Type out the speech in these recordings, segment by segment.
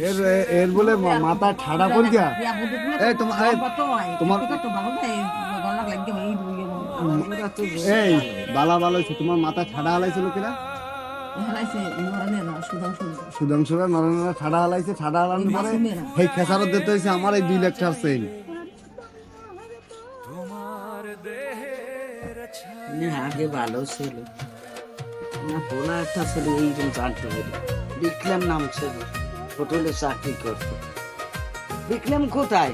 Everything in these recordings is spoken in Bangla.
এর এর বলে মাথা ঠাডা করি গা। এই তোমার তোমার এই বালা বালা হইছে, তোমার মাথা ঠাডা হালাইছিল কিনা? সুধাংশুরা নরেন্দ্র ঠাডা হালাইছে, ঠাডা হালানোর পরে এই খেসারত দিতে হয়েছে আমার এই 2 লাখ টাকা চেইন। আগে ভালো ছিল না, পোলা একটা ছিল এইরকম জানতে পারি। বিক্রম নাম ছিল, হোটেলে চাকরি করতো। বিক্রম কোথায়?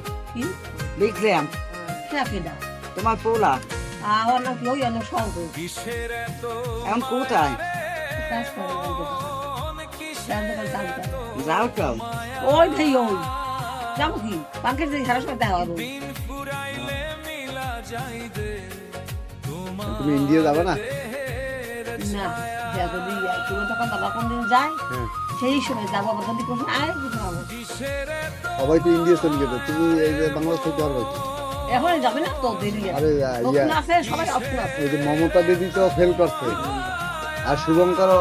বিক্রম তোমার পোলা এখন কোথায়? যাও তো ওই ভাই ওই যাবো কি বাংকের যে সারা সময় দেখা হবে। তুমি ইন্ডিয়া যাবে না? না যদি কোনো তখন দাদা কোনদিন যায় সেই সময় যাবো, আবার যদি কোনো আয় বুঝতে পারবো। সবাই তো ইন্ডিয়া চলে গেছে, তুমি এই যে বাংলাদেশ থেকে পারবে? এখন যাবে না তো দেরি আরে নতুন আছে, সবাই অপশন আছে। ওই যে মমতা দিদি তো ফেল করছে, আর শুভঙ্কর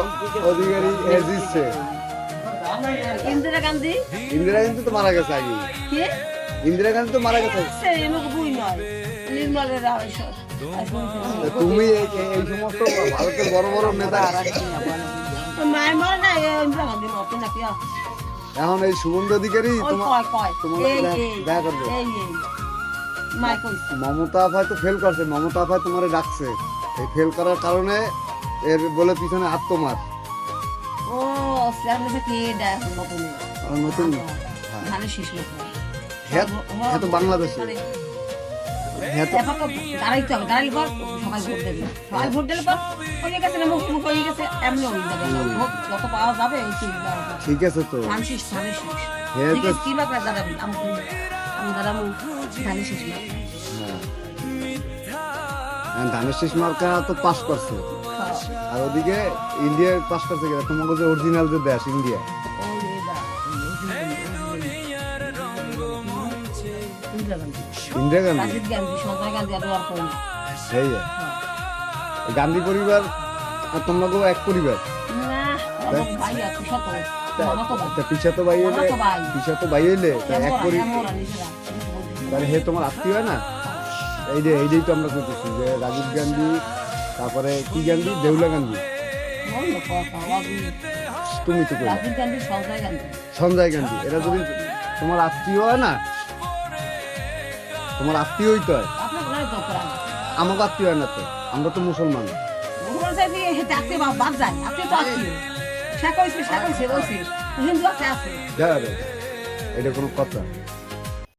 অধিকারী জিতছে। ইন্দিরা গান্ধী, ইন্দিরা গান্ধী তো মারা গেছে আগে। কে ইন্দিরা গান্ধী তো মারা গেছে। এমনি বুঝি নয়, নির্মলের তুমি এই সমস্ত ভারতের বড় বড় নেতা মায়ের মরে না, ইন্দিরা গান্ধী মতো নাকি এখন এই শুভেন্দু অধিকারী তোমার দেখা করবে। মমতা আফায় তো ফেল করছে, মমতা আফায় তোমার ডাকছে, এই ফেল করার কারণে এর বলে পিছনে আত্মমার ও নতুন হ্যাঁ তো বাংলাদেশে দাঁড়াইতে হবে, দাঁড়াইলে পর সবাই ভোট দেবে, সবাই ভোট দিলে পর হয়ে গেছে না, মুখ মুখ হয়ে গেছে, এমনি হয়ে যাবে। ভোট যত পাওয়া যাবে ঠিক আছে তো কি বাপরা দাঁড়াবি, আমি দাঁড়াবো ধানের শীষ ধানের শীষ মার্কা তো পাস করছে, আর ওদিকে ইন্ডিয়া পাস করছে কিনা তোমাকে যে অরিজিনাল যে দেশ ইন্ডিয়া। ইন্দিরা গান্ধী, গান্ধী পরিবার আর তোমাকে এক পরিবার। পিছা তো ভাই হইলে, পিছা তো ভাই হইলে এক পরিবার, তাহলে হে তোমার আত্মীয় হয় না? এইটাই তো আমরা করতেছি যে রাজীব গান্ধী, তারপরে কি গান্ধী, দেউলা গান্ধী, তুমি তো সঞ্জয় গান্ধী, এরা যদি তোমার আত্মীয় হয় না, তোমার আত্মীয়ই তো হয়, আমাকে আত্মীয় হয় না তো, আমরা তো মুসলমান। এটা কোনো কথা?